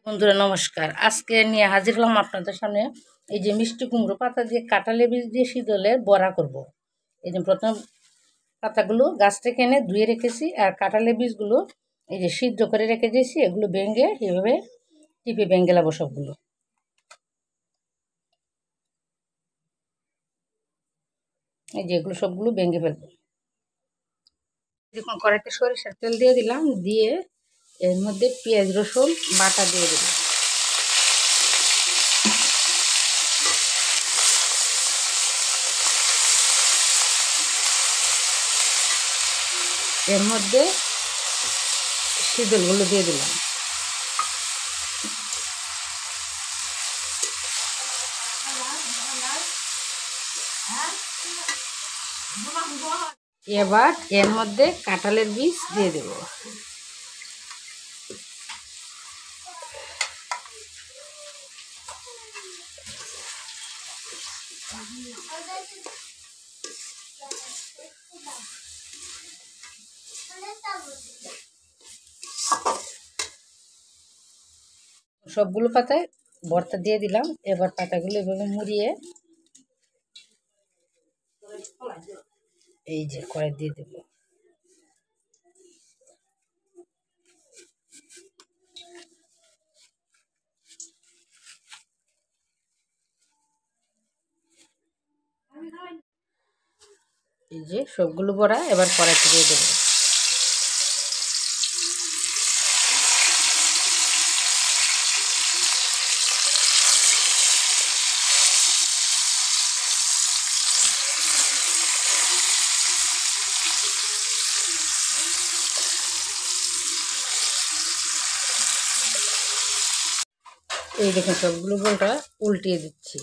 বন্ধুরা নমস্কার। আজকে নিয়ে হাজির হলাম আপনাদের সামনে। এই যে মিষ্টি কুমড়ো পাতা দিয়ে কাঁঠালের বীজ দিয়ে শীতলের বড়া করব। এই যে প্রথম পাতাগুলো গাছ থেকে এনে ধুয়ে রেখেছি, আর কাঁঠালের বীজগুলো এই যে সিদ্ধ করে রেখে দিয়েছি। এগুলো ভেঙে এভাবে টিপে ভেঙে লাবো সবগুলো। এই যে এগুলো সবগুলো ভেঙে ফেলবো। দেখুন কড়াইতে সরিষার তেল দিয়ে দিলাম, দিয়ে এর মধ্যে পেঁয়াজ রসুন বাটা দিয়ে দিলাম। এর মধ্যে শীতলগুলো দিয়ে দিলাম। এবার এর মধ্যে কাঁঠালের বীজ দিয়ে দেব। সবগুলো পাতায় ভর্তা দিয়ে দিলাম। এবার পাতাগুলো এভাবে মুড়িয়ে এই যে কড়াই দিয়ে দেব। এই যে সবগুলো বড়া এবার কড়াইতে দিয়ে দেবো। এই দেখুন সবগুলো বড়া উল্টিয়ে দিচ্ছি।